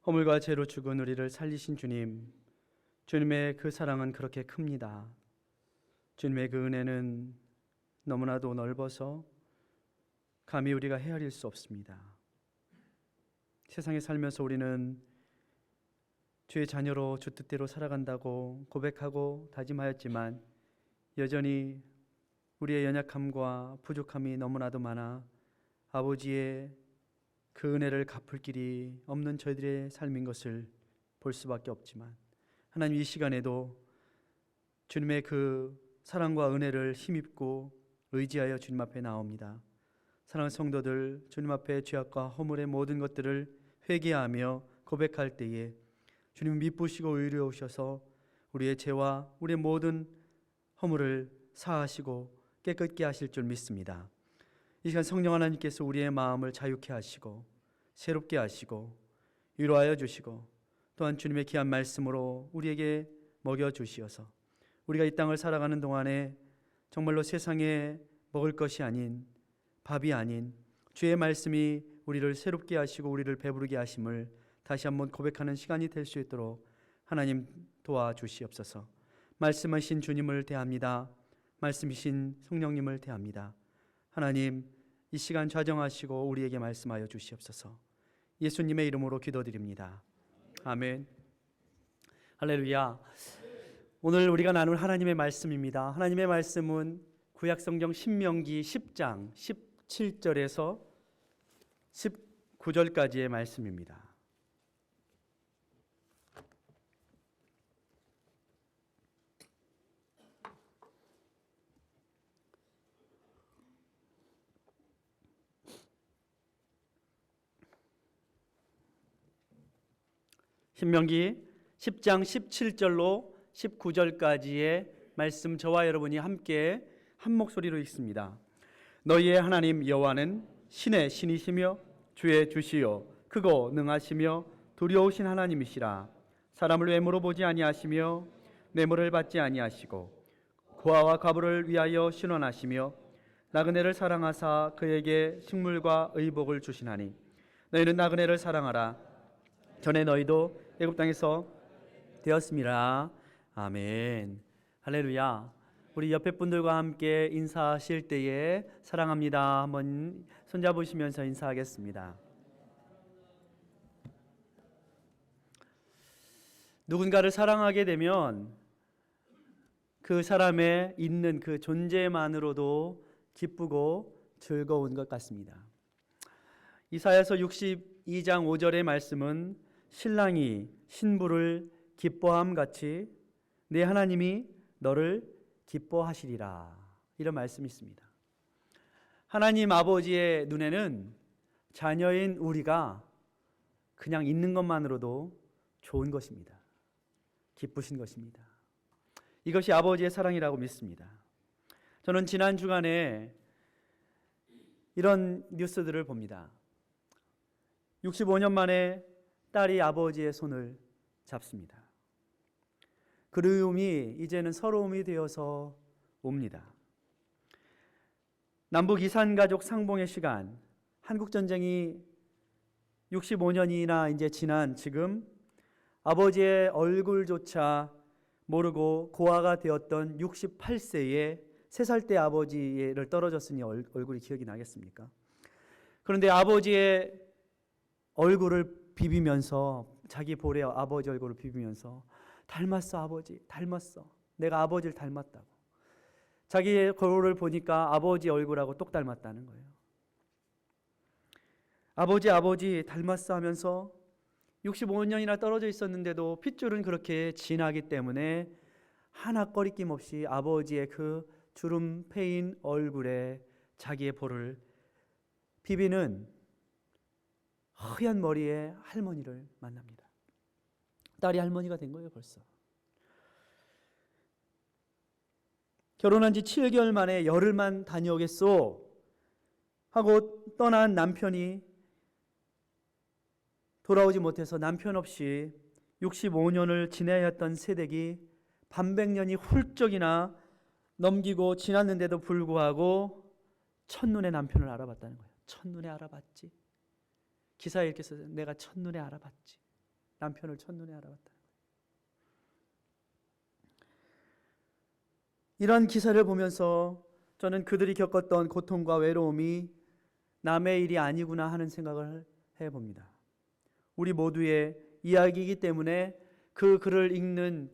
허물과 죄로 죽은 우리를 살리신 주님, 주님의 그 사랑은 그렇게 큽니다. 주님의 그 은혜는 너무나도 넓어서 감히 우리가 헤아릴 수 없습니다. 세상에 살면서 우리는 주의 자녀로 주 뜻대로 살아간다고 고백하고 다짐하였지만 여전히 우리의 연약함과 부족함이 너무나도 많아 아버지의 그 은혜를 갚을 길이 없는 저희들의 삶인 것을 볼 수밖에 없지만, 하나님 이 시간에도 주님의 그 사랑과 은혜를 힘입고 의지하여 주님 앞에 나옵니다. 사랑하는 성도들, 주님 앞에 죄악과 허물의 모든 것들을 회개하며 고백할 때에 주님 미쁘시고 의로우셔서 우리의 죄와 우리의 모든 허물을 사하시고 깨끗게 하실 줄 믿습니다. 이 시간 성령 하나님께서 우리의 마음을 자유케 하시고 새롭게 하시고 위로하여 주시고 또한 주님의 귀한 말씀으로 우리에게 먹여주시어서 우리가 이 땅을 살아가는 동안에 정말로 세상에 먹을 것이 아닌, 밥이 아닌 주의 말씀이 우리를 새롭게 하시고 우리를 배부르게 하심을 다시 한번 고백하는 시간이 될 수 있도록 하나님 도와주시옵소서. 말씀하신 주님을 대합니다. 말씀이신 성령님을 대합니다. 하나님 이 시간 좌정하시고 우리에게 말씀하여 주시옵소서. 예수님의 이름으로 기도드립니다. 아멘. 할렐루야. 오늘 우리가 나눌 하나님의 말씀입니다. 하나님의 말씀은 구약성경 신명기 10장 17절에서 19절까지의 말씀입니다. 신명기 10장 17절로 19절까지의 말씀 저와 여러분이 함께 한 목소리로 읽습니다. 너희의 하나님 여호와는 신의 신이시며 주의 주시요 크고 능하시며 두려우신 하나님이시라. 사람을 외모로 보지 아니하시며 뇌물을 받지 아니하시고 고아와 과부를 위하여 신원하시며 나그네를 사랑하사 그에게 식물과 의복을 주시나니 너희는 나그네를 사랑하라. 전에 너희도 애굽 땅에서 되었음이라. 아멘. 할렐루야. 우리 옆에 분들과 함께 인사하실 때에 사랑합니다 한번 손잡으시면서 인사하겠습니다. 누군가를 사랑하게 되면 그 사람의 있는 그 존재만으로도 기쁘고 즐거운 것 같습니다. 이사야서 62장 5절의 말씀은 신랑이 신부를 기뻐함 같이 내 하나님이 너를 기뻐하시리라, 이런 말씀이 있습니다. 하나님 아버지의 눈에는 자녀인 우리가 그냥 있는 것만으로도 좋은 것입니다. 기쁘신 것입니다. 이것이 아버지의 사랑이라고 믿습니다. 저는 지난 주간에 이런 뉴스들을 봅니다. 65년 만에 딸이 아버지의 손을 잡습니다. 그리움이 이제는 서러움이 되어서 옵니다. 남북 이산가족 상봉의 시간, 한국전쟁이 65년이나 이제 지난 지금 아버지의 얼굴조차 모르고 고아가 되었던 68세의 3살 때 아버지를 떨어졌으니 얼굴이 기억이 나겠습니까? 그런데 아버지의 얼굴을 비비면서, 자기 볼에 아버지 얼굴을 비비면서 닮았어 아버지, 닮았어, 내가 아버지를 닮았다고. 자기의 거울을 보니까 아버지 얼굴하고 똑 닮았다는 거예요. 아버지 닮았어 하면서 65년이나 떨어져 있었는데도 핏줄은 그렇게 진하기 때문에 하나 꺼리낌 없이 아버지의 그 주름 패인 얼굴에 자기의 볼을 비비는 허연 머리의 할머니를 만납니다. 딸이 할머니가 된 거예요, 벌써. 결혼한 지 7개월 만에 열흘만 다녀오겠소 하고 떠난 남편이 돌아오지 못해서 남편 없이 65년을 지내야 했던 세댁이 반백년이 훌쩍이나 넘기고 지났는데도 불구하고 첫눈에 남편을 알아봤다는 거예요. 첫눈에 알아봤지. 기사에 이렇게 써서 내가 첫눈에 알아봤지. 남편을 첫눈에 알아봤다. 이런 기사를 보면서 저는 그들이 겪었던 고통과 외로움이 남의 일이 아니구나 하는 생각을 해봅니다. 우리 모두의 이야기이기 때문에 그 글을 읽는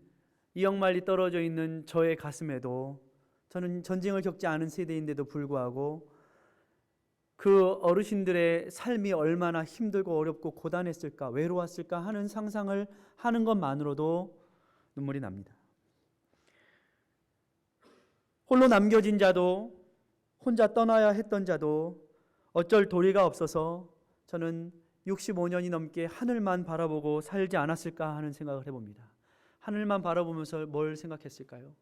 이역만리 떨어져 있는 저의 가슴에도, 저는 전쟁을 겪지 않은 세대인데도 불구하고 그 어르신들의 삶이 얼마나 힘들고 어렵고 고단했을까, 외로웠을까 하는 상상을 하는 것만으로도 눈물이 납니다. 홀로 남겨진 자도, 혼자 떠나야 했던 자도 어쩔 도리가 없어서 저는 65년이 넘게 하늘만 바라보고 살지 않았을까 하는 생각을 해봅니다. 하늘만 바라보면서 뭘 생각했을까요?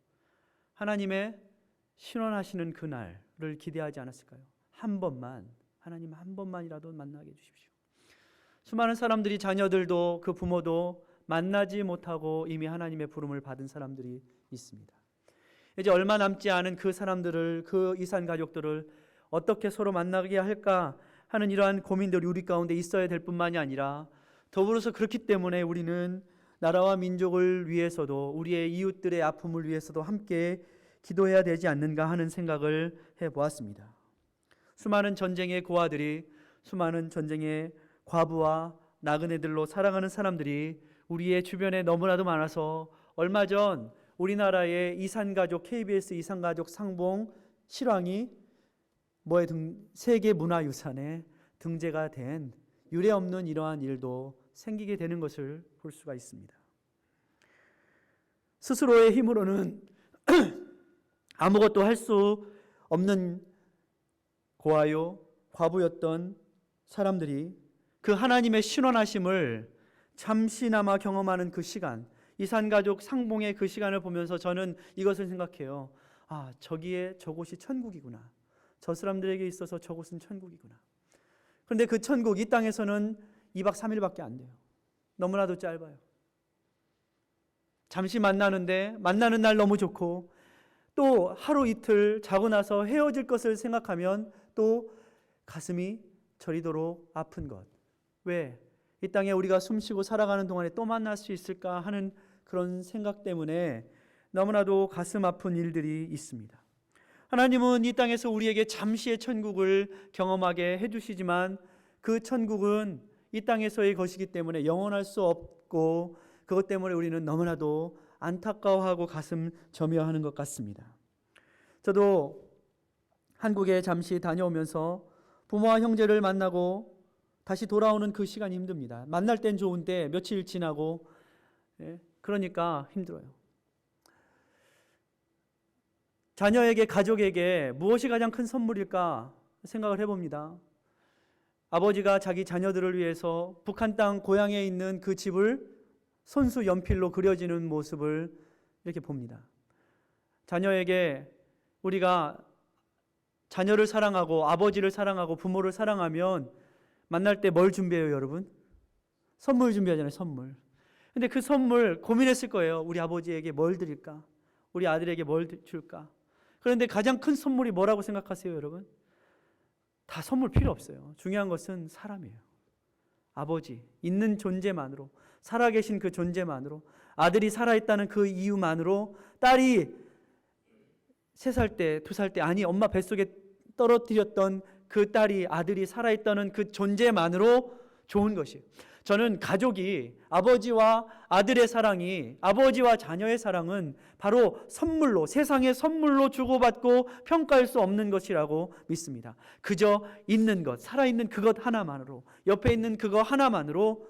하나님의 신원하시는 그날을 기대하지 않았을까요? 한 번만, 하나님 한 번만이라도 만나게 해주십시오. 수많은 사람들이, 자녀들도 그 부모도 만나지 못하고 이미 하나님의 부름을 받은 사람들이 있습니다. 이제 얼마 남지 않은 그 사람들을, 그 이산 가족들을 어떻게 서로 만나게 할까 하는 이러한 고민들이 우리 가운데 있어야 될 뿐만이 아니라, 더불어서 그렇기 때문에 우리는 나라와 민족을 위해서도, 우리의 이웃들의 아픔을 위해서도 함께 기도해야 되지 않는가 하는 생각을 해보았습니다. 수많은 전쟁의 고아들이, 수많은 전쟁의 과부와 나그네들로 살아가는 사람들이 우리의 주변에 너무나도 많아서 얼마 전 우리나라의 이산가족, KBS 이산가족 상봉 실황이 세계 문화유산에 등재가 된 유례없는 이러한 일도 생기게 되는 것을 볼 수가 있습니다. 스스로의 힘으로는 아무것도 할 수 없는 고아요, 과부였던 사람들이 그 하나님의 신원하심을 잠시나마 경험하는 그 시간, 이산가족 상봉의 그 시간을 보면서 저는 이것을 생각해요. 아, 저곳이 천국이구나. 저 사람들에게 있어서 저곳은 천국이구나. 그런데 그 천국, 이 땅에서는 2박 3일밖에 안 돼요. 너무나도 짧아요. 잠시 만나는데 만나는 날 너무 좋고, 또 하루 이틀 자고 나서 헤어질 것을 생각하면 또 가슴이 저리도록 아픈 것. 왜? 이 땅에 우리가 숨쉬고 살아가는 동안에 또 만날 수 있을까 하는 그런 생각 때문에 너무나도 가슴 아픈 일들이 있습니다. 하나님은 이 땅에서 우리에게 잠시의 천국을 경험하게 해주시지만 그 천국은 이 땅에서의 것이기 때문에 영원할 수 없고, 그것 때문에 우리는 너무나도 안타까워하고 가슴 점여하는 것 같습니다. 저도 한국에 잠시 다녀오면서 부모와 형제를 만나고 다시 돌아오는 그 시간이 힘듭니다. 만날 땐 좋은데 며칠 지나고, 그러니까 힘들어요. 자녀에게, 가족에게 무엇이 가장 큰 선물일까 생각을 해봅니다. 아버지가 자기 자녀들을 위해서 북한 땅 고향에 있는 그 집을 손수 연필로 그려지는 모습을 이렇게 봅니다. 자녀에게, 우리가 자녀를 사랑하고 아버지를 사랑하고 부모를 사랑하면 만날 때 뭘 준비해요, 여러분? 선물 준비하잖아요, 선물. 근데 그 선물 고민했을 거예요. 우리 아버지에게 뭘 드릴까? 우리 아들에게 뭘 줄까? 그런데 가장 큰 선물이 뭐라고 생각하세요, 여러분? 다 선물 필요 없어요. 중요한 것은 사람이에요. 아버지, 있는 존재만으로, 살아계신 그 존재만으로, 아들이 살아있다는 그 이유만으로, 딸이 3살 때, 2살 때, 아니 엄마 뱃속에 떨어뜨렸던 그 딸이, 아들이 살아있다는 그 존재만으로 좋은 것이에요. 저는 가족이, 아버지와 아들의 사랑이, 아버지와 자녀의 사랑은 바로 선물로, 세상의 선물로 주고받고 평가할 수 없는 것이라고 믿습니다. 그저 있는 것, 살아있는 그것 하나만으로, 옆에 있는 그거 하나만으로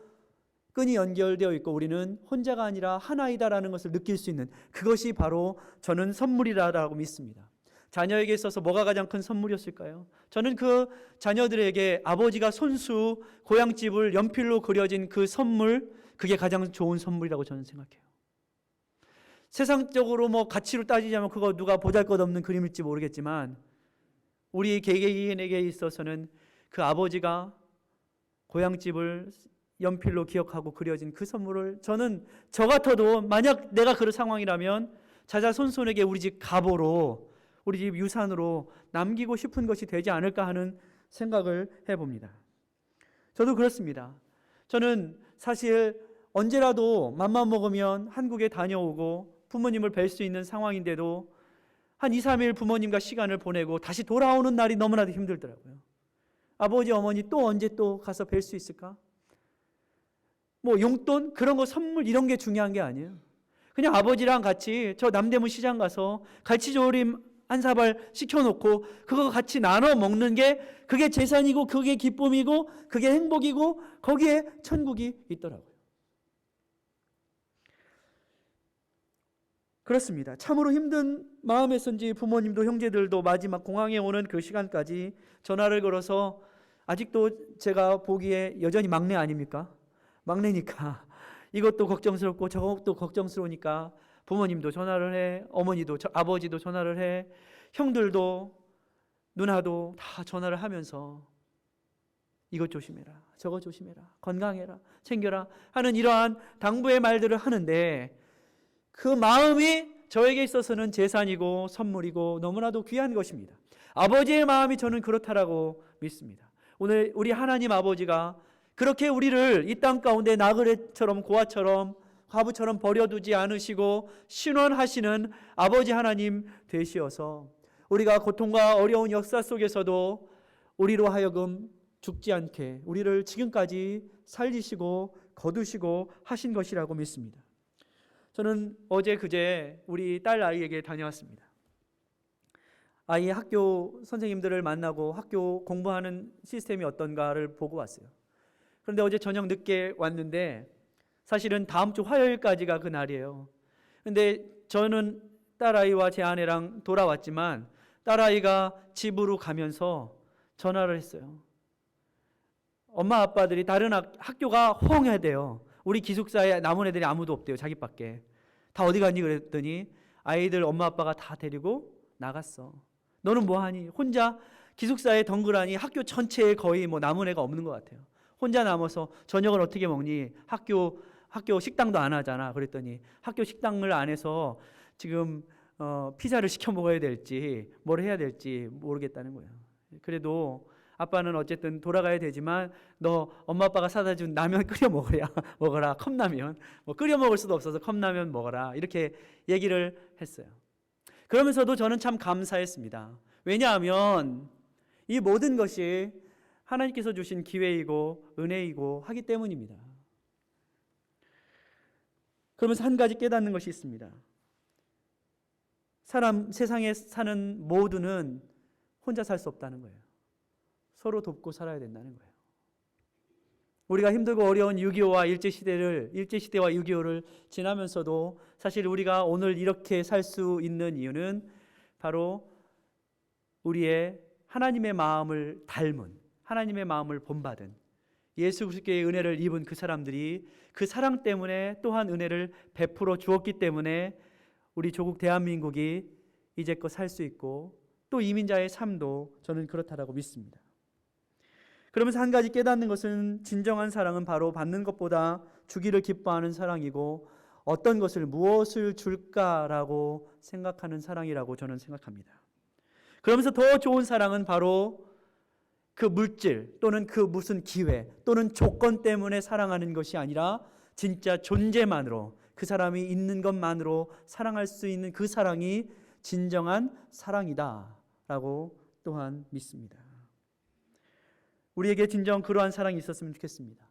끈이 연결되어 있고 우리는 혼자가 아니라 하나이다라는 것을 느낄 수 있는 그것이 바로 저는 선물이라고 믿습니다. 자녀에게 있어서 뭐가 가장 큰 선물이었을까요? 저는 그 자녀들에게 아버지가 손수 고향집을 연필로 그려진 그 선물, 그게 가장 좋은 선물이라고 저는 생각해요. 세상적으로 뭐 가치로 따지자면 그거 누가 보잘것없는 그림일지 모르겠지만 우리 개개인에게 있어서는 그 아버지가 고향집을 연필로 기억하고 그려진 그 선물을, 저는 저 같아도 만약 내가 그런 상황이라면 자자손손에게 우리 집 가보로, 우리 집 유산으로 남기고 싶은 것이 되지 않을까 하는 생각을 해봅니다. 저도 그렇습니다. 저는 사실 언제라도 맘만 먹으면 한국에 다녀오고 부모님을 뵐 수 있는 상황인데도 한 2, 3일 부모님과 시간을 보내고 다시 돌아오는 날이 너무나도 힘들더라고요. 아버지, 어머니 또 언제 또 가서 뵐 수 있을까? 뭐 용돈 그런 거 선물 이런 게 중요한 게 아니에요. 그냥 아버지랑 같이 저 남대문 시장 가서 갈치조림 한 사발 시켜놓고 그거 같이 나눠 먹는 게 그게 재산이고 그게 기쁨이고 그게 행복이고 거기에 천국이 있더라고요. 그렇습니다. 참으로 힘든 마음에서인지 부모님도 형제들도 마지막 공항에 오는 그 시간까지 전화를 걸어서 아직도 제가 보기에 여전히 막내 아닙니까? 막내니까 이것도 걱정스럽고 저것도 걱정스러우니까 부모님도 전화를 해, 어머니도 아버지도 전화를 해, 형들도 누나도 다 전화를 하면서 이것 조심해라, 저것 조심해라, 건강해라, 챙겨라 하는 이러한 당부의 말들을 하는데 그 마음이 저에게 있어서는 재산이고 선물이고 너무나도 귀한 것입니다. 아버지의 마음이 저는 그렇다라고 믿습니다. 오늘 우리 하나님 아버지가 그렇게 우리를 이 땅 가운데 나그네처럼 고아처럼 과부처럼 버려두지 않으시고 신원하시는 아버지 하나님 되시어서 우리가 고통과 어려운 역사 속에서도 우리로 하여금 죽지 않게 우리를 지금까지 살리시고 거두시고 하신 것이라고 믿습니다. 저는 어제 그제 우리 딸 아이에게 다녀왔습니다. 아이의 학교 선생님들을 만나고 학교 공부하는 시스템이 어떤가를 보고 왔어요. 그런데 어제 저녁 늦게 왔는데 사실은 다음 주 화요일까지가 그 날이에요. 그런데 저는 딸아이와 제 아내랑 돌아왔지만 딸아이가 집으로 가면서 전화를 했어요. 엄마 아빠들이 다른 학교가 호응해야 우리 기숙사에 남은 애들이 아무도 없대요. 자기밖에. 다 어디 갔니? 그랬더니 아이들 엄마 아빠가 다 데리고 나갔어. 너는 뭐하니? 혼자 기숙사에 덩그라니 학교 전체에 거의 뭐 남은 애가 없는 것 같아요. 혼자 남아서 저녁을 어떻게 먹니? 학교 식당도 안 하잖아. 그랬더니 학교 식당을 안 해서 지금 피자를 시켜 먹어야 될지 뭘 해야 될지 모르겠다는 거예요. 그래도 아빠는 어쨌든 돌아가야 되지만 너 엄마 아빠가 사다 준 라면 끓여 먹어라. 컵라면. 뭐 끓여 먹을 수도 없어서 컵라면 먹어라. 이렇게 얘기를 했어요. 그러면서도 저는 참 감사했습니다. 왜냐하면 이 모든 것이 하나님께서 주신 기회이고 은혜이고 하기 때문입니다. 그러면서 한 가지 깨닫는 것이 있습니다. 세상에 사는 모두는 혼자 살 수 없다는 거예요. 서로 돕고 살아야 된다는 거예요. 우리가 힘들고 어려운 6.25와 일제시대와 6.25를 지나면서도 사실 우리가 오늘 이렇게 살 수 있는 이유는 바로 우리의 하나님의 마음을 닮은, 하나님의 마음을 본받은 예수 그리스도의 은혜를 입은 그 사람들이 그 사랑 때문에 또한 은혜를 베풀어 주었기 때문에 우리 조국 대한민국이 이제껏 살 수 있고 또 이민자의 삶도 저는 그렇다라고 믿습니다. 그러면서 한 가지 깨닫는 것은 진정한 사랑은 바로 받는 것보다 주기를 기뻐하는 사랑이고 어떤 것을 무엇을 줄까라고 생각하는 사랑이라고 저는 생각합니다. 그러면서 더 좋은 사랑은 바로 그 물질 또는 그 무슨 기회 또는 조건 때문에 사랑하는 것이 아니라 진짜 존재만으로 그 사람이 있는 것만으로 사랑할 수 있는 그 사랑이 진정한 사랑이다라고 또한 믿습니다. 우리에게 진정 그러한 사랑이 있었으면 좋겠습니다.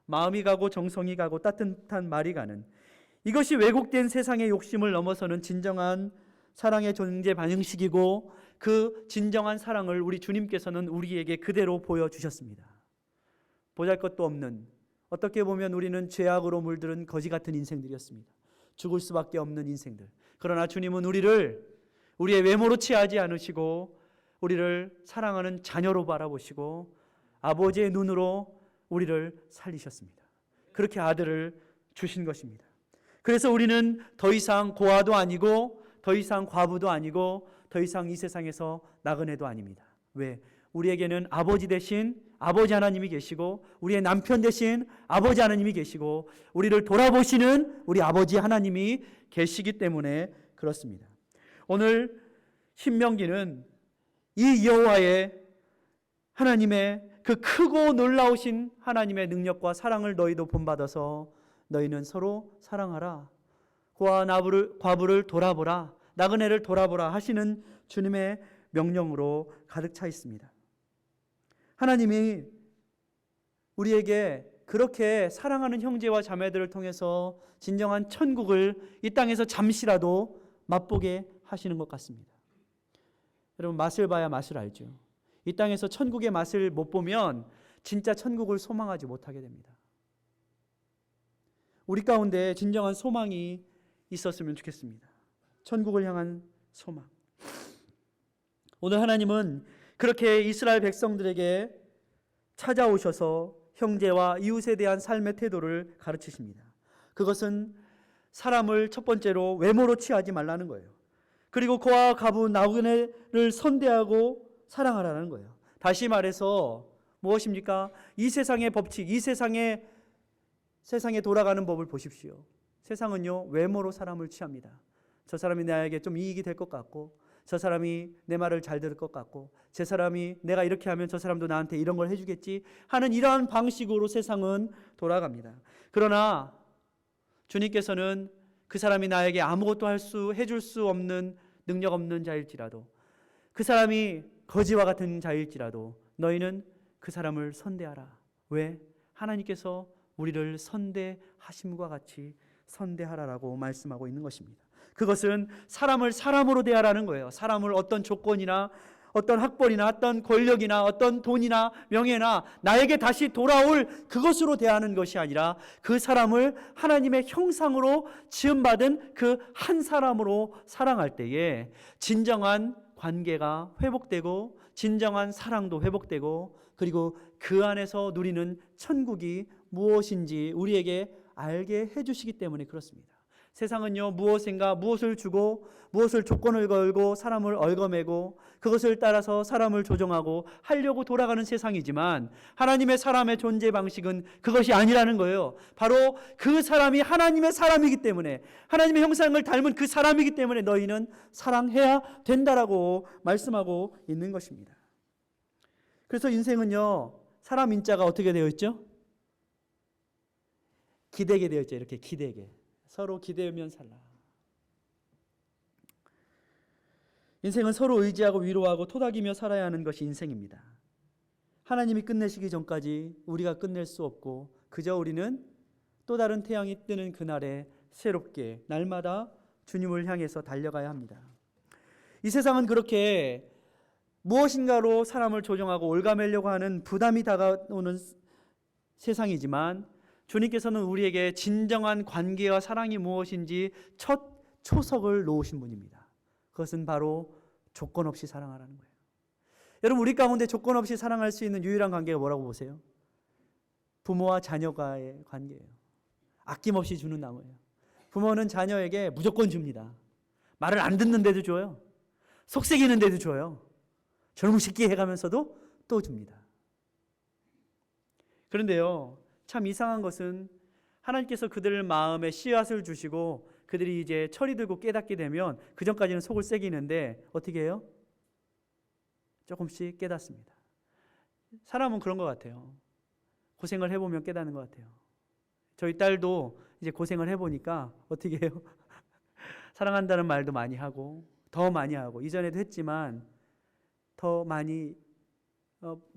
마음이 가고 정성이 가고 따뜻한 말이 가는 이것이 왜곡된 세상의 욕심을 넘어서는 진정한 사랑의 존재 방식이고 그 진정한 사랑을 우리 주님께서는 우리에게 그대로 보여주셨습니다. 보잘것도 없는 어떻게 보면 우리는 죄악으로 물들은 거지 같은 인생들이었습니다. 죽을 수밖에 없는 인생들. 그러나 주님은 우리의 외모로 취하지 않으시고 우리를 사랑하는 자녀로 바라보시고 아버지의 눈으로 우리를 살리셨습니다. 그렇게 아들을 주신 것입니다. 그래서 우리는 더 이상 고아도 아니고 더 이상 과부도 아니고 더 이상 이 세상에서 나그네도 아닙니다. 왜? 우리에게는 아버지 대신 아버지 하나님이 계시고 우리의 남편 대신 아버지 하나님이 계시고 우리를 돌아보시는 우리 아버지 하나님이 계시기 때문에 그렇습니다. 오늘 신명기는 이 여호와의 하나님의 그 크고 놀라우신 하나님의 능력과 사랑을 너희도 본받아서 너희는 서로 사랑하라. 그와 과부를 돌아보라. 나그네를 돌아보라 하시는 주님의 명령으로 가득 차 있습니다. 하나님이 우리에게 그렇게 사랑하는 형제와 자매들을 통해서 진정한 천국을 이 땅에서 잠시라도 맛보게 하시는 것 같습니다. 여러분, 맛을 봐야 맛을 알죠. 이 땅에서 천국의 맛을 못 보면 진짜 천국을 소망하지 못하게 됩니다. 우리 가운데 진정한 소망이 있었으면 좋겠습니다. 천국을 향한 소망. 오늘 하나님은 그렇게 이스라엘 백성들에게 찾아오셔서 형제와 이웃에 대한 삶의 태도를 가르치십니다. 그것은 사람을 첫 번째로 외모로 취하지 말라는 거예요. 그리고 그와 과부 나그네를 선대하고 사랑하라는 거예요. 다시 말해서 무엇입니까? 이 세상의 법칙, 이 세상에 돌아가는 법을 보십시오. 세상은요, 외모로 사람을 취합니다. 저 사람이 나에게 좀 이익이 될 것 같고, 저 사람이 내 말을 잘 들을 것 같고, 저 사람이 내가 이렇게 하면 저 사람도 나한테 이런 걸 해주겠지 하는 이러한 방식으로 세상은 돌아갑니다. 그러나 주님께서는 그 사람이 나에게 아무것도 해줄 수 없는 능력 없는 자일지라도, 그 사람이 거지와 같은 자일지라도 너희는 그 사람을 선대하라. 왜? 하나님께서 우리를 선대하심과 같이 선대하라라고 말씀하고 있는 것입니다. 그것은 사람을 사람으로 대하라는 거예요. 사람을 어떤 조건이나 어떤 학벌이나 어떤 권력이나 어떤 돈이나 명예나 나에게 다시 돌아올 그것으로 대하는 것이 아니라 그 사람을 하나님의 형상으로 지음받은 그 한 사람으로 사랑할 때에 진정한 관계가 회복되고 진정한 사랑도 회복되고 그리고 그 안에서 누리는 천국이 무엇인지 우리에게 알게 해주시기 때문에 그렇습니다. 세상은요, 무엇인가 무엇을 주고 무엇을 조건을 걸고 사람을 얽어매고 그것을 따라서 사람을 조종하고 하려고 돌아가는 세상이지만 하나님의 사람의 존재 방식은 그것이 아니라는 거예요. 바로 그 사람이 하나님의 사람이기 때문에, 하나님의 형상을 닮은 그 사람이기 때문에 너희는 사랑해야 된다라고 말씀하고 있는 것입니다. 그래서 인생은요, 사람 인자가 어떻게 되어 있죠? 기대게 되어 있죠. 이렇게 기대게. 서로 기대면 살라. 인생은 서로 의지하고 위로하고 토닥이며 살아야 하는 것이 인생입니다. 하나님이 끝내시기 전까지 우리가 끝낼 수 없고 그저 우리는 또 다른 태양이 뜨는 그날에 새롭게 날마다 주님을 향해서 달려가야 합니다. 이 세상은 그렇게 무엇인가로 사람을 조종하고 올가매려고 하는 부담이 다가오는 세상이지만 주님께서는 우리에게 진정한 관계와 사랑이 무엇인지 첫 초석을 놓으신 분입니다. 그것은 바로 조건 없이 사랑하라는 거예요. 여러분, 우리 가운데 조건 없이 사랑할 수 있는 유일한 관계가 뭐라고 보세요? 부모와 자녀가의 관계예요. 아낌없이 주는 나무예요. 부모는 자녀에게 무조건 줍니다. 말을 안 듣는데도 줘요. 속삭이는데도 줘요. 젊은 새끼 해가면서도 또 줍니다. 그런데요, 참 이상한 것은 하나님께서 그들 마음에 씨앗을 주시고 그들이 이제 철이 들고 깨닫게 되면 그 전까지는 속을 새기는데 어떻게 해요? 조금씩 깨닫습니다. 사람은 그런 것 같아요. 고생을 해보면 깨닫는 것 같아요. 저희 딸도 이제 고생을 해보니까 어떻게 해요? 사랑한다는 말도 많이 하고 더 많이 하고 이전에도 했지만 더 많이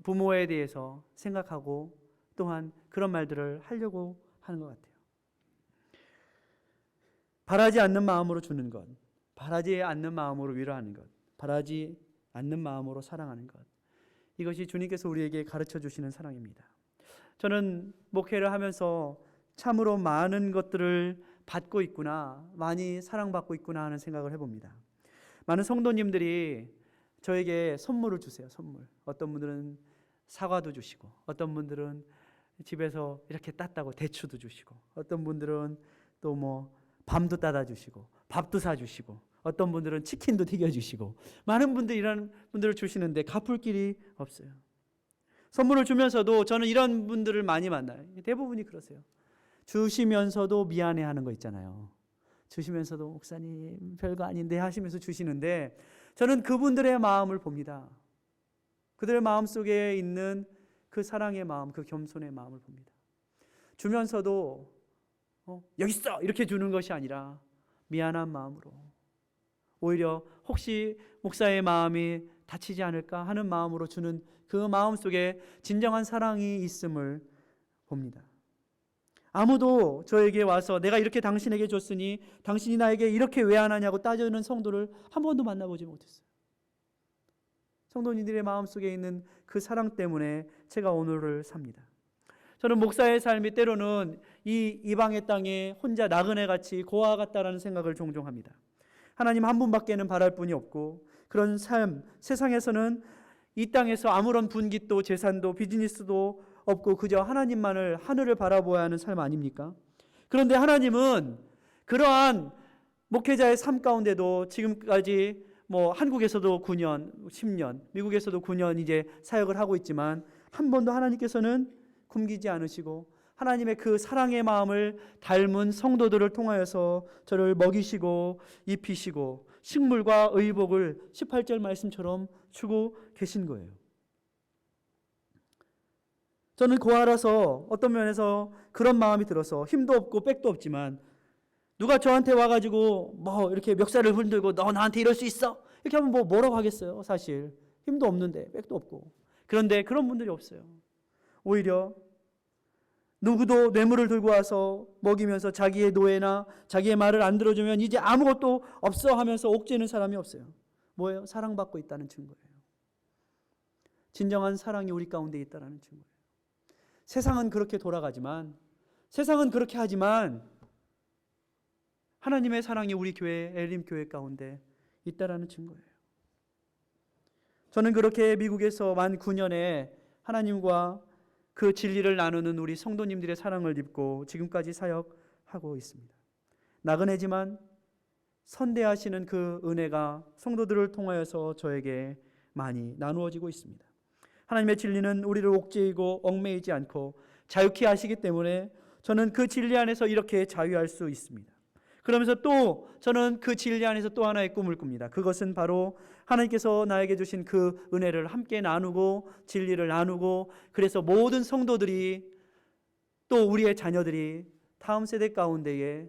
부모에 대해서 생각하고 또한 그런 말들을 하려고 하는 것 같아요. 바라지 않는 마음으로 주는 것, 바라지 않는 마음으로 위로하는 것, 바라지 않는 마음으로 사랑하는 것, 이것이 주님께서 우리에게 가르쳐 주시는 사랑입니다. 저는 목회를 하면서 참으로 많은 것들을 받고 있구나, 많이 사랑받고 있구나 하는 생각을 해봅니다. 많은 성도님들이 저에게 선물을 주세요. 선물. 어떤 분들은 사과도 주시고 어떤 분들은 집에서 이렇게 땄다고 대추도 주시고 어떤 분들은 또 뭐 밤도 따다 주시고 밥도 사주시고 어떤 분들은 치킨도 튀겨주시고 많은 분들이 이런 분들을 주시는데 갚을 길이 없어요. 선물을 주면서도 저는 이런 분들을 많이 만나요. 대부분이 그러세요. 주시면서도 미안해하는 거 있잖아요. 주시면서도 목사님 별거 아닌데 하시면서 주시는데 저는 그분들의 마음을 봅니다. 그들의 마음 속에 있는 그 사랑의 마음, 그 겸손의 마음을 봅니다. 주면서도 여기 있어 이렇게 주는 것이 아니라 미안한 마음으로, 오히려 혹시 목사의 마음이 다치지 않을까 하는 마음으로 주는 그 마음 속에 진정한 사랑이 있음을 봅니다. 아무도 저에게 와서 내가 이렇게 당신에게 줬으니 당신이 나에게 이렇게 왜 안 하냐고 따지는 성도를 한 번도 만나보지 못했어요. 성도님들의 마음속에 있는 그 사랑 때문에 제가 오늘을 삽니다. 저는 목사의 삶이 때로는 이 이방의 땅에 혼자 나그네같이 고아 같다라는 생각을 종종 합니다. 하나님 한 분밖에는 바랄 분이 없고, 그런 삶, 세상에서는 이 땅에서 아무런 분깃도 재산도 비즈니스도 없고 그저 하나님만을, 하늘을 바라보아야 하는 삶 아닙니까? 그런데 하나님은 그러한 목회자의 삶 가운데도 지금까지 한국에서도 9년, 10년, 미국에서도 9년 이제 사역을 하고 있지만 한 번도 하나님께서는 굶기지 않으시고 하나님의 그 사랑의 마음을 닮은 성도들을 통하여서 저를 먹이시고 입히시고 식물과 의복을 18절 말씀처럼 주고 계신 거예요. 저는 고아라서 어떤 면에서 그런 마음이 들어서 힘도 없고 백도 없지만 누가 저한테 와가지고 이렇게 멱살을 흔들고 너 나한테 이럴 수 있어? 이렇게 하면 뭐라고 하겠어요? 사실 힘도 없는데 백도 없고. 그런데 그런 분들이 없어요. 오히려 누구도 뇌물을 들고 와서 먹이면서 자기의 노예나 자기의 말을 안 들어주면 이제 아무것도 없어 하면서 옥죄는 사람이 없어요. 뭐예요? 사랑받고 있다는 증거예요. 진정한 사랑이 우리 가운데 있다는 증거예요. 세상은 그렇게 돌아가지만, 세상은 그렇게 하지만 하나님의 사랑이 우리 교회, 엘림교회 가운데 있다는 증거예요. 저는 그렇게 미국에서 만 9년에 하나님과 그 진리를 나누는 우리 성도님들의 사랑을 입고 지금까지 사역하고 있습니다. 나그네지만 선대하시는 그 은혜가 성도들을 통하여서 저에게 많이 나누어지고 있습니다. 하나님의 진리는 우리를 옥죄이고 얽매이지 않고 자유케 하시기 때문에 저는 그 진리 안에서 이렇게 자유할 수 있습니다. 그러면서 또 저는 그 진리 안에서 또 하나의 꿈을 꿉니다. 그것은 바로 하나님께서 나에게 주신 그 은혜를 함께 나누고 진리를 나누고, 그래서 모든 성도들이 또 우리의 자녀들이 다음 세대 가운데에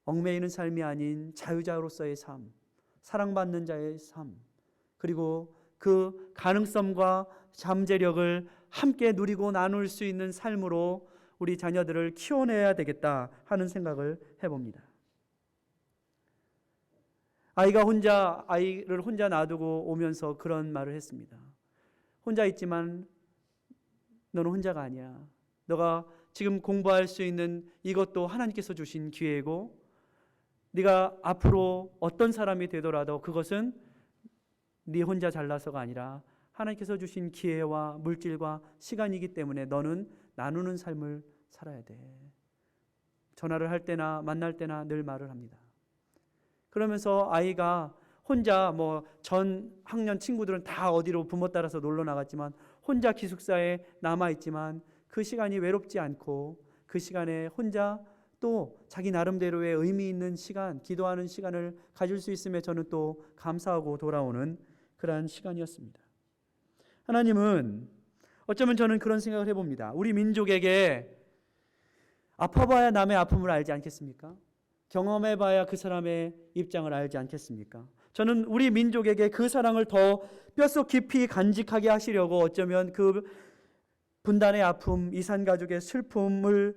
얽매이는 삶이 아닌 자유자로서의 삶, 사랑받는 자의 삶, 그리고 그 가능성과 잠재력을 함께 누리고 나눌 수 있는 삶으로 우리 자녀들을 키워내야 되겠다 하는 생각을 해봅니다. 아이를 혼자 놔두고 오면서 그런 말을 했습니다. 혼자 있지만 너는 혼자가 아니야. 너가 지금 공부할 수 있는 이것도 하나님께서 주신 기회고, 네가 앞으로 어떤 사람이 되더라도 그것은 네 혼자 잘나서가 아니라 하나님께서 주신 기회와 물질과 시간이기 때문에 너는 나누는 삶을 살아야 돼. 전화를 할 때나 만날 때나 늘 말을 합니다. 그러면서 아이가 혼자 전 학년 친구들은 다 어디로 부모 따라서 놀러 나갔지만 혼자 기숙사에 남아있지만 그 시간이 외롭지 않고 그 시간에 혼자 또 자기 나름대로의 의미 있는 시간, 기도하는 시간을 가질 수 있음에 저는 또 감사하고 돌아오는 그러한 시간이었습니다. 하나님은 어쩌면 저는 그런 생각을 해봅니다. 우리 민족에게 아파봐야 남의 아픔을 알지 않겠습니까? 경험해봐야 그 사람의 입장을 알지 않겠습니까? 저는 우리 민족에게 그 사랑을 더 뼛속 깊이 간직하게 하시려고 어쩌면 그 분단의 아픔, 이산가족의 슬픔을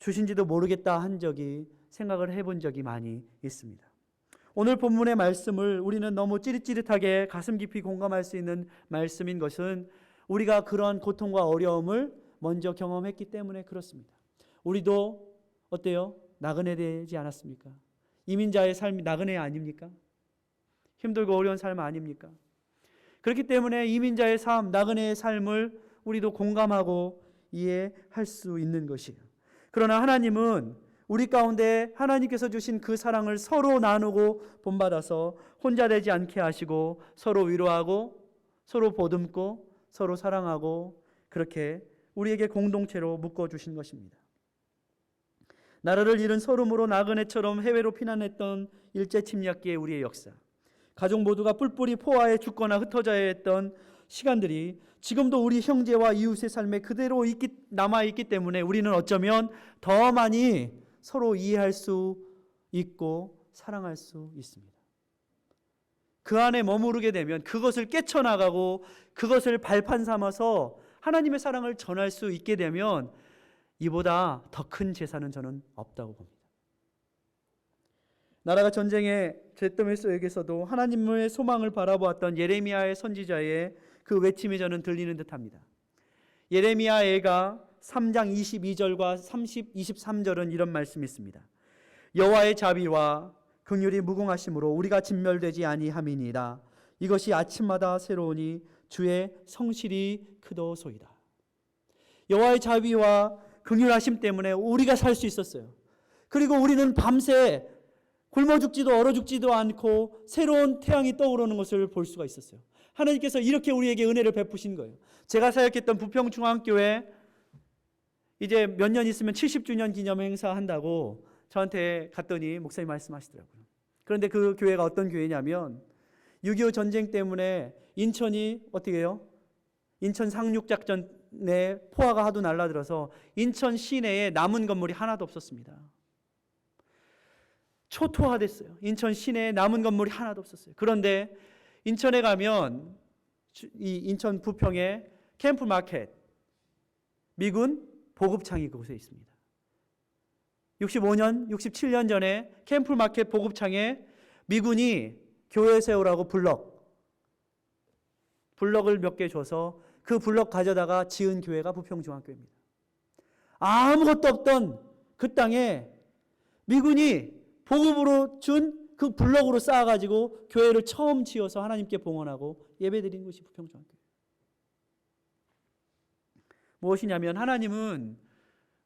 주신지도 모르겠다 한 적이, 생각을 해본 적이 많이 있습니다. 오늘 본문의 말씀을 우리는 너무 찌릿찌릿하게 가슴 깊이 공감할 수 있는 말씀인 것은 우리가 그러한 고통과 어려움을 먼저 경험했기 때문에 그렇습니다. 우리도 어때요? 나그네 되지 않았습니까? 이민자의 삶이 나그네 아닙니까? 힘들고 어려운 삶 아닙니까? 그렇기 때문에 이민자의 삶, 나그네의 삶을 우리도 공감하고 이해할 수 있는 것이에요. 그러나 하나님은 우리 가운데 하나님께서 주신 그 사랑을 서로 나누고 본받아서 혼자 되지 않게 하시고 서로 위로하고 서로 보듬고 서로 사랑하고 그렇게 우리에게 공동체로 묶어주신 것입니다. 나라를 잃은 소름으로 나그네처럼 해외로 피난했던 일제침략기의 우리의 역사, 가족 모두가 뿔뿔이 포화해 죽거나 흩어져야 했던 시간들이 지금도 우리 형제와 이웃의 삶에 그대로 남아있기 때문에 우리는 어쩌면 더 많이 서로 이해할 수 있고 사랑할 수 있습니다. 그 안에 머무르게 되면 그것을 깨쳐나가고 그것을 발판 삼아서 하나님의 사랑을 전할 수 있게 되면 이보다 더 큰 제사는 저는 없다고 봅니다. 나라가 전쟁의 잿더미 속에서도 하나님의 소망을 바라보았던 예레미야의 선지자의 그 외침이 저는 들리는 듯합니다. 예레미야가 3장 22절과 23절은 이런 말씀이 있습니다. 여호와의 자비와 긍휼이 무궁하심으로 우리가 진멸되지 아니함이니이다. 이것이 아침마다 새로우니 주의 성실이 크도소이다. 여호와의 자비와 긍휼하심 때문에 우리가 살 수 있었어요. 그리고 우리는 밤새 굶어 죽지도 얼어 죽지도 않고 새로운 태양이 떠오르는 것을 볼 수가 있었어요. 하나님께서 이렇게 우리에게 은혜를 베푸신 거예요. 제가 사역했던 부평중앙교회 이제 몇 년 있으면 70주년 기념 행사 한다고 저한테 갔더니 목사님 말씀하시더라고요. 그런데 그 교회가 어떤 교회냐면 6.25 전쟁 때문에 인천이 어떻게 해요? 인천 상륙작전에 포화가 하도 날라들어서 인천 시내에 남은 건물이 하나도 없었습니다. 초토화됐어요. 인천 시내에 남은 건물이 하나도 없었어요. 그런데 인천에 가면 이 인천 부평에 캠프마켓 미군 보급창이 그곳에 있습니다. 65년, 67년 전에 캠프마켓 보급창에 미군이 교회 세우라고 블럭을 몇 개 줘서 그 블럭 가져다가 지은 교회가 부평중앙교회입니다. 아무것도 없던 그 땅에 미군이 보급으로 준 그 블럭으로 쌓아가지고 교회를 처음 지어서 하나님께 봉헌하고 예배드린 곳이 부평중앙교회. 무엇이냐면 하나님은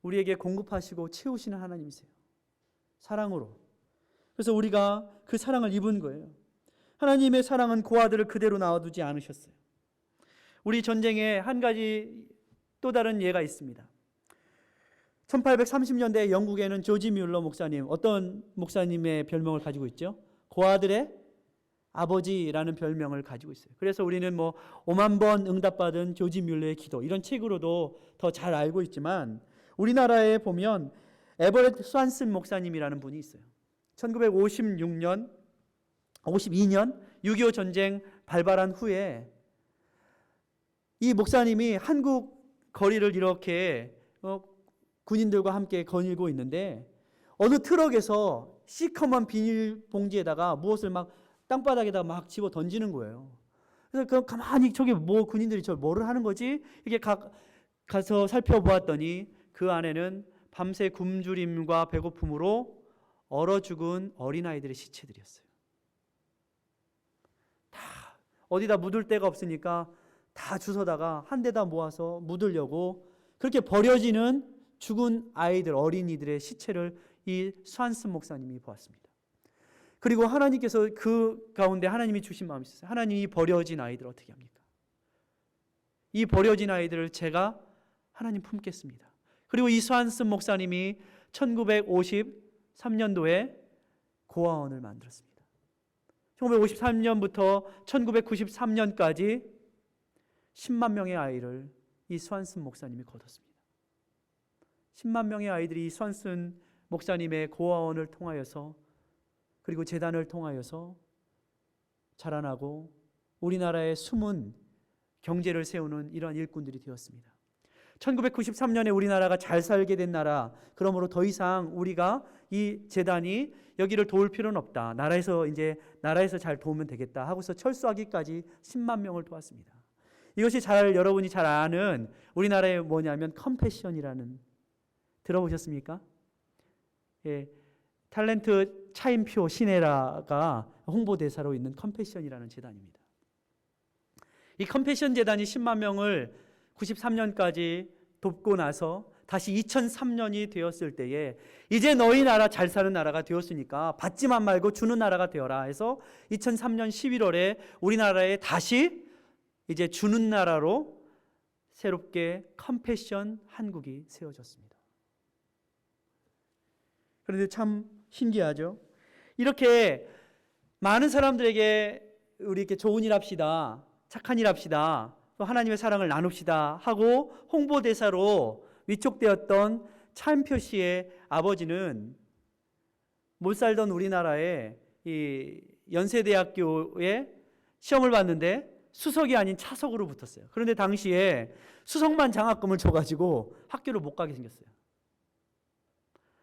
우리에게 공급하시고 채우시는 하나님이세요. 사랑으로. 그래서 우리가 그 사랑을 입은 거예요. 하나님의 사랑은 고아들을 그대로 놔두지 않으셨어요. 우리 전쟁에 한 가지 또 다른 예가 있습니다. 1830년대 영국에는 조지 뮬러 목사님, 어떤 목사님의 별명을 가지고 있죠? 고아들의 아버지라는 별명을 가지고 있어요. 그래서 우리는 5만 번 응답받은 조지 뮬러의 기도 이런 책으로도 더 잘 알고 있지만 우리나라에 보면 에버렛 스완슨 목사님이라는 분이 있어요. 1952년 6.25 전쟁 발발한 후에 이 목사님이 한국 거리를 이렇게 군인들과 함께 거닐고 있는데 어느 트럭에서 시커먼 비닐봉지에다가 무엇을 막 땅바닥에다가 막 집어 던지는 거예요. 그래서 가만히 저게 군인들이 저 뭐를 하는 거지? 이게 가서 살펴보았더니 그 안에는 밤새 굶주림과 배고픔으로 얼어 죽은 어린아이들의 시체들이었어요. 다 어디다 묻을 데가 없으니까 다 주워다가 한 데다 모아서 묻으려고 그렇게 버려지는 죽은 아이들, 어린이들의 시체를 이 스완슨 목사님이 보았습니다. 그리고 하나님께서 그 가운데 하나님이 주신 마음이 있었어요. 하나님이 버려진 아이들 어떻게 합니까? 이 버려진 아이들을 제가 하나님 품겠습니다. 그리고 이 스완슨 목사님이 1953년도에 고아원을 만들었습니다. 1953년부터 1993년까지 10만 명의 아이를 이 스완슨 목사님이 거뒀습니다. 10만 명의 아이들이 이 스완슨 목사님의 고아원을 통하여서 그리고 재단을 통하여서 자라나고 우리나라의 숨은 경제를 세우는 이러한 일꾼들이 되었습니다. 1993년에 우리나라가 잘 살게 된 나라, 그러므로 더 이상 우리가 이 재단이 여기를 도울 필요는 없다. 나라에서 잘 도우면 되겠다 하고서 철수하기까지 10만 명을 도왔습니다. 이것이 여러분이 잘 아는 우리나라에 뭐냐면 컴패션이라는, 들어보셨습니까? 예, 탤런트 차인표 시네라가 홍보대사로 있는 컴패션이라는 재단입니다. 이 컴패션 재단이 10만 명을 93년까지 돕고 나서 다시 2003년이 되었을 때에 이제 너희 나라 잘 사는 나라가 되었으니까 받지만 말고 주는 나라가 되어라 해서 2003년 11월에 우리나라에 다시 이제 주는 나라로 새롭게 컴패션 한국이 세워졌습니다. 그런데 참 신기하죠. 이렇게 많은 사람들에게 우리 이렇게 좋은 일 합시다, 착한 일 합시다, 또 하나님의 사랑을 나눕시다 하고 홍보대사로 위촉되었던 차인표 씨의 아버지는 못 살던 우리나라의 이 연세대학교에 시험을 봤는데 수석이 아닌 차석으로 붙었어요. 그런데 당시에 수석만 장학금을 줘가지고 학교를 못 가게 생겼어요.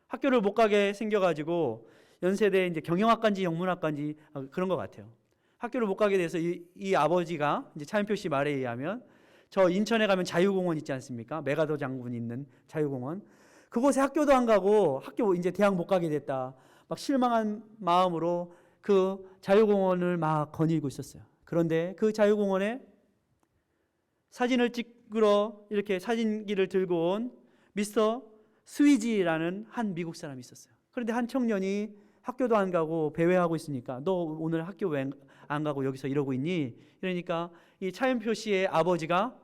학교를 못 가게 생겨가지고 연세대 이제 경영학과인지 영문학과인지 그런 것 같아요. 학교를 못 가게 돼서 이 아버지가 이제 차인표 씨 말에 의하면 저 인천에 가면 자유공원 있지 않습니까? 메가더 장군이 있는 자유공원. 그곳에 학교도 안 가고 학교 이제 대학 못 가게 됐다. 막 실망한 마음으로 그 자유공원을 막 거닐고 있었어요. 그런데 그 자유공원에 사진을 찍으러 이렇게 사진기를 들고 온 미스터 스위지라는 한 미국 사람이 있었어요. 그런데 한 청년이 학교도 안 가고 배회하고 있으니까 너 오늘 학교 왜 안 가고 여기서 이러고 있니? 이러니까 이 차인표 씨의 아버지가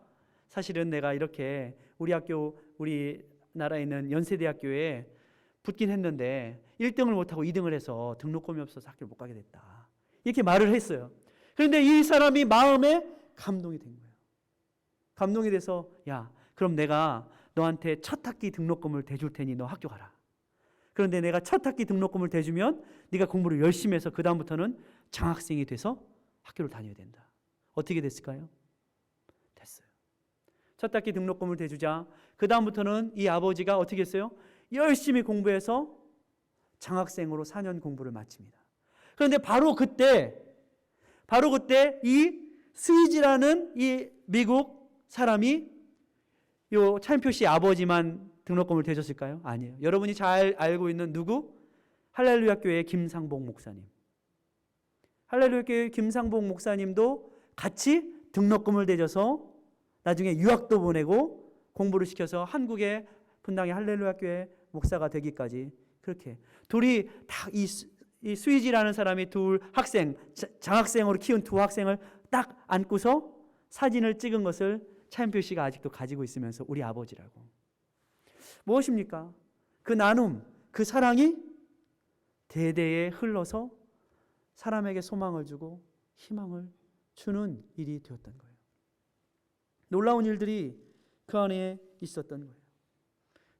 사실은 내가 이렇게 우리 학교 우리나라에 있는 연세대학교에 붙긴 했는데 1등을 못하고 2등을 해서 등록금이 없어서 학교를 못 가게 됐다. 이렇게 말을 했어요. 그런데 이 사람이 마음에 감동이 된 거예요. 감동이 돼서 야, 그럼 내가 너한테 첫 학기 등록금을 대줄 테니 너 학교 가라. 그런데 내가 첫 학기 등록금을 대주면 네가 공부를 열심히 해서 그 다음부터는 장학생이 돼서 학교를 다녀야 된다. 어떻게 됐을까요? 됐어요. 첫 학기 등록금을 대주자 그 다음부터는 이 아버지가 어떻게 했어요? 열심히 공부해서 장학생으로 4년 공부를 마칩니다. 그런데 바로 그때 이 스위지라는 이 미국 사람이 요 차인표 씨 아버지만 등록금을 대줬을까요? 아니에요. 여러분이 잘 알고 있는 누구? 할렐루야 교회의 김상복 목사님. 할렐루야 교회 김상복 목사님도 같이 등록금을 대줘서 나중에 유학도 보내고 공부를 시켜서 한국의 분당의 할렐루야 교회 목사가 되기까지 그렇게 둘이 다 이 스위지라는 사람이 둘 학생 장학생으로 키운 두 학생을 딱 안고서 사진을 찍은 것을 차인표 씨가 아직도 가지고 있으면서 우리 아버지라고. 무엇입니까? 그 나눔, 그 사랑이 대대에 흘러서 사람에게 소망을 주고 희망을 주는 일이 되었던 거예요. 놀라운 일들이 그 안에 있었던 거예요.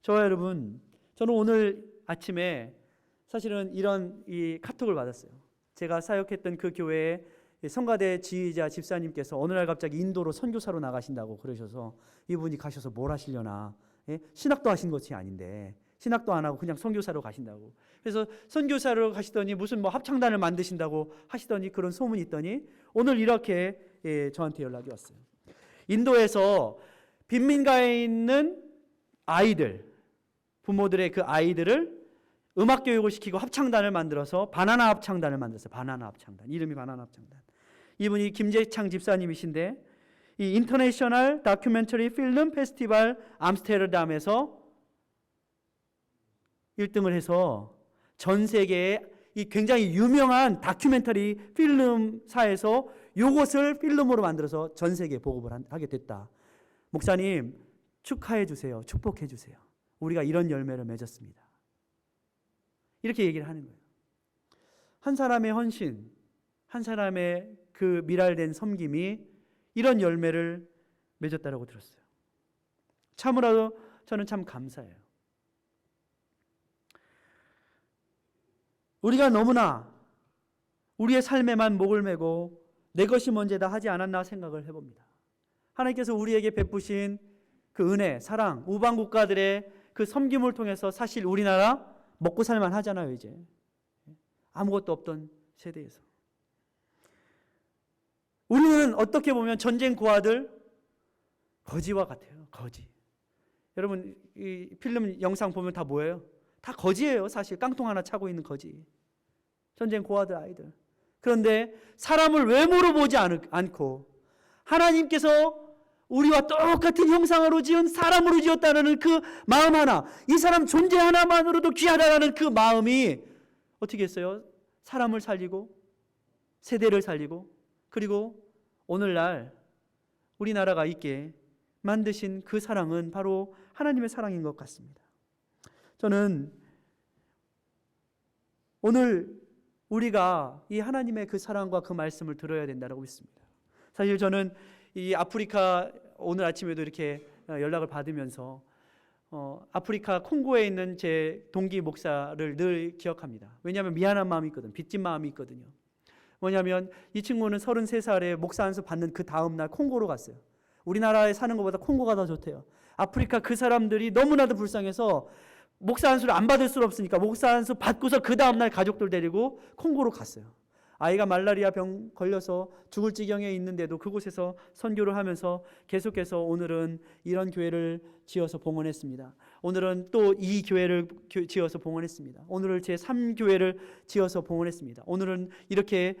저와 여러분, 저는 오늘 아침에 사실은 이런 이 카톡을 받았어요. 제가 사역했던 그 교회에 성가대 지휘자 집사님께서 어느 날 갑자기 인도로 선교사로 나가신다고 그러셔서 이분이 가셔서 뭘 하시려나. 예? 신학도 하신 것이 아닌데 신학도 안 하고 그냥 선교사로 가신다고. 그래서 선교사로 가시더니 무슨 뭐 합창단을 만드신다고 하시더니 그런 소문이 있더니 오늘 이렇게 저한테 연락이 왔어요. 인도에서 빈민가에 있는 아이들, 부모들의 그 아이들을 음악 교육을 시키고 합창단을 만들어서 바나나 합창단을 만들었어요. 바나나 합창단. 이름이 바나나 합창단. 이분이 김재창 집사님이신데 이 인터내셔널 다큐멘터리 필름 페스티벌 암스테르담에서 1등을 해서 전 세계에 이 굉장히 유명한 다큐멘터리 필름사에서 이것을 필름으로 만들어서 전 세계에 보급을 하게 됐다. 목사님 축하해 주세요. 축복해 주세요. 우리가 이런 열매를 맺었습니다. 이렇게 얘기를 하는 거예요. 한 사람의 헌신, 한 사람의 그 미랄된 섬김이 이런 열매를 맺었다라고 들었어요. 참으로 저는 참 감사해요. 우리가 너무나 우리의 삶에만 목을 메고 내 것이 먼저다 하지 않았나 생각을 해봅니다. 하나님께서 우리에게 베푸신 그 은혜, 사랑, 우방 국가들의 그 섬김을 통해서 사실 우리나라 먹고 살만 하잖아요. 이제 아무것도 없던 세대에서 우리는 어떻게 보면 전쟁 고아들 거지와 같아요. 거지. 여러분 이 필름 영상 보면 다 뭐예요? 다 거지예요. 사실 깡통 하나 차고 있는 거지. 전쟁 고아들 아이들. 그런데 사람을 외모로 보지 않고 하나님께서 우리와 똑같은 형상으로 지은 사람으로 지었다는 그 마음 하나, 이 사람 존재 하나만으로도 귀하다라는 그 마음이 어떻게 했어요? 사람을 살리고 세대를 살리고 그리고 오늘날 우리나라가 있게 만드신 그 사랑은 바로 하나님의 사랑인 것 같습니다. 저는 오늘 우리가 이 하나님의 그 사랑과 그 말씀을 들어야 된다고 믿습니다. 사실 저는 이 아프리카 오늘 아침에도 이렇게 연락을 받으면서 아프리카 콩고에 있는 제 동기 목사를 늘 기억합니다. 왜냐하면 미안한 마음이 있거든. 빚진 마음이 있거든요. 뭐냐면 이 친구는 33살에 목사 안수 받는 그 다음 날 콩고로 갔어요. 우리나라에 사는 것보다 콩고가 더 좋대요. 아프리카 그 사람들이 너무나도 불쌍해서 목사 안수를 안 받을 수 없으니까 목사 안수 받고서 그 다음 날 가족들 데리고 콩고로 갔어요. 아이가 말라리아 병 걸려서 죽을 지경에 있는데도 그곳에서 선교를 하면서 계속해서 오늘은 이런 교회를 지어서 봉헌했습니다. 오늘은 또 이 교회를 지어서 봉헌했습니다. 오늘은 제3교회를 지어서 봉헌했습니다. 오늘은 이렇게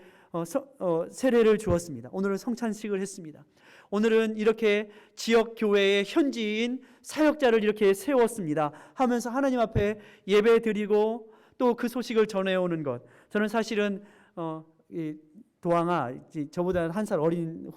세례를 주었습니다. 오늘은 성찬식을 했습니다. 오늘은 이렇게 지역 교회의 현지인 사역자를 이렇게 세웠습니다 하면서 하나님 앞에 예배 드리고 또 그 소식을 전해오는 것. 저는 사실은 이 도항아, 저보다 한 살 어린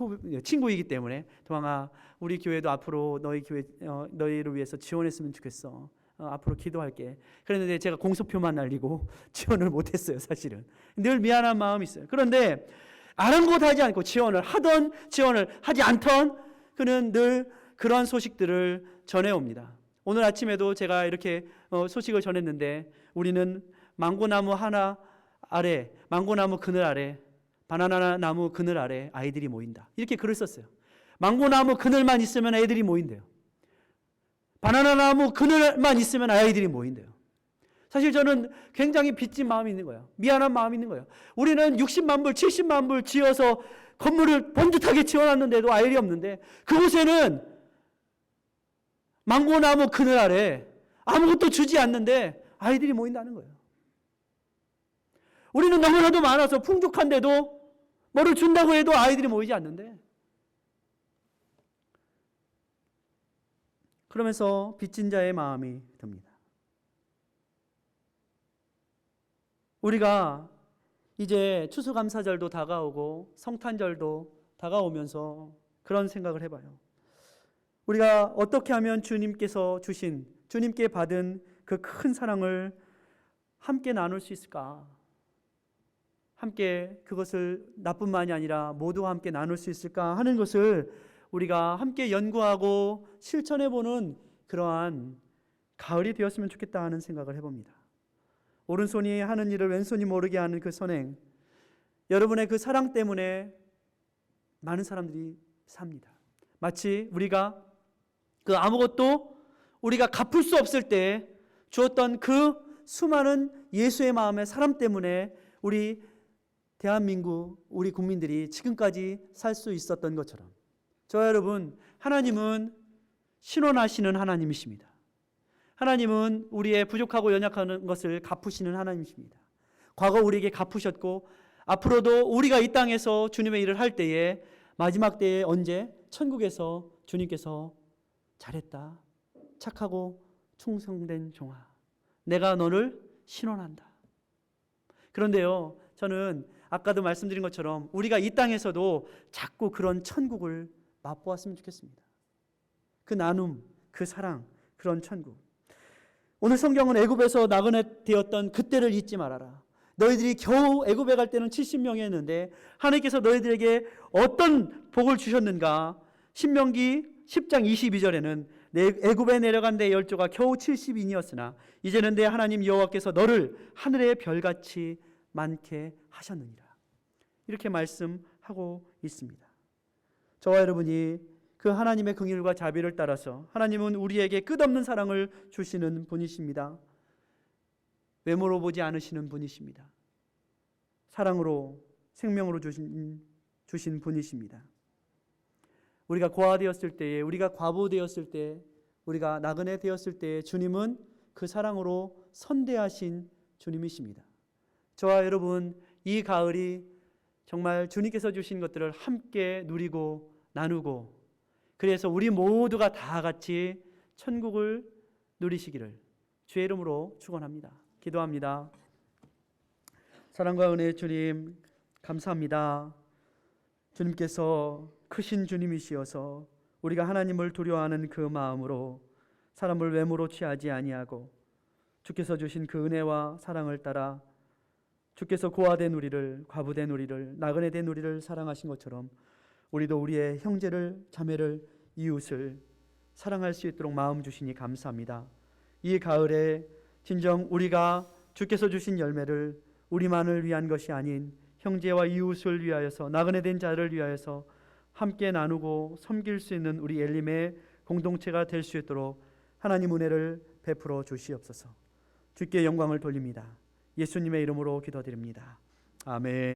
친구이기 때문에 도항아, 우리 교회도 앞으로 너희 교회 너희를 위해서 지원했으면 좋겠어. 앞으로 기도할게. 그랬는데 제가 공소표만 날리고 지원을 못했어요. 사실은 늘 미안한 마음이 있어요. 그런데 아랑곳하지 않고 지원을 하던 지원을 하지 않던 그는 늘 그런 소식들을 전해옵니다. 오늘 아침에도 제가 이렇게 소식을 전했는데 우리는 망고나무 하나 아래, 망고나무 그늘 아래, 바나나 나무 그늘 아래 아이들이 모인다. 이렇게 글을 썼어요. 망고나무 그늘만 있으면 애들이 모인대요. 바나나 나무 그늘만 있으면 아이들이 모인대요. 사실 저는 굉장히 빚진 마음이 있는 거예요. 미안한 마음이 있는 거예요. 우리는 60만 불, 70만 불 지어서 건물을 번듯하게 지어놨는데도 아이들이 없는데 그곳에는 망고나무 그늘 아래 아무것도 주지 않는데 아이들이 모인다는 거예요. 우리는 너무나도 많아서 풍족한데도 뭐를 준다고 해도 아이들이 모이지 않는데, 그러면서 빚진 자의 마음이 듭니다. 우리가 이제 추수감사절도 다가오고 성탄절도 다가오면서 그런 생각을 해봐요. 우리가 어떻게 하면 주님께서 주신, 주님께 받은 그 큰 사랑을 함께 나눌 수 있을까? 함께 그것을 나뿐만이 아니라 모두와 함께 나눌 수 있을까 하는 것을 우리가 함께 연구하고 실천해보는 그러한 가을이 되었으면 좋겠다 하는 생각을 해봅니다. 오른손이 하는 일을 왼손이 모르게 하는 그 선행, 여러분의 그 사랑 때문에 많은 사람들이 삽니다. 마치 우리가 그 아무것도 우리가 갚을 수 없을 때 주었던 그 수많은 예수의 마음의 사람 때문에 우리 대한민국, 우리 국민들이 지금까지 살 수 있었던 것처럼, 저와 여러분, 하나님은 신원하시는 하나님이십니다. 하나님은 우리의 부족하고 연약한 것을 갚으시는 하나님이십니다. 과거 우리에게 갚으셨고 앞으로도 우리가 이 땅에서 주님의 일을 할 때에 마지막 때에 언제 천국에서 주님께서 잘했다, 착하고 충성된 종아, 내가 너를 신원한다. 그런데요, 저는 아까도 말씀드린 것처럼 우리가 이 땅에서도 자꾸 그런 천국을 맛보았으면 좋겠습니다. 그 나눔, 그 사랑, 그런 천국. 오늘 성경은 애굽에서 나그네 되었던 그때를 잊지 말아라. 너희들이 겨우 애굽에 갈 때는 70명이었는데 하나님께서 너희들에게 어떤 복을 주셨는가? 신명기 10장 22절에는 애굽에 내려간 내 열조가 겨우 70인이었으나 이제는 내 하나님 여호와께서 너를 하늘의 별같이 많게 하셨느니라. 이렇게 말씀하고 있습니다. 저와 여러분이 그 하나님의 긍휼과 자비를 따라서 하나님은 우리에게 끝없는 사랑을 주시는 분이십니다. 외모로 보지 않으시는 분이십니다. 사랑으로, 생명으로 주신 분이십니다. 우리가 고아되었을 때에, 우리가 과부되었을 때, 우리가 나그네 되었을 때에 주님은 그 사랑으로 선대하신 주님이십니다. 저와 여러분, 이 가을이 정말 주님께서 주신 것들을 함께 누리고 나누고, 그래서 우리 모두가 다 같이 천국을 누리시기를 주의 이름으로 축원합니다. 기도합니다. 사랑과 은혜의 주님, 감사합니다. 주님께서 크신 주님이시어서 우리가 하나님을 두려워하는 그 마음으로 사람을 외모로 취하지 아니하고 주께서 주신 그 은혜와 사랑을 따라 주께서 고아된 우리를, 과부된 우리를, 나그네 된 우리를 사랑하신 것처럼 우리도 우리의 형제를, 자매를, 이웃을 사랑할 수 있도록 마음 주시니 감사합니다. 이 가을에 진정 우리가 주께서 주신 열매를 우리만을 위한 것이 아닌 형제와 이웃을 위하여서 나그네 된 자를 위하여서 함께 나누고 섬길 수 있는 우리 엘림의 공동체가 될 수 있도록 하나님 은혜를 베풀어 주시옵소서. 주께 영광을 돌립니다. 예수님의 이름으로 기도드립니다. 아멘.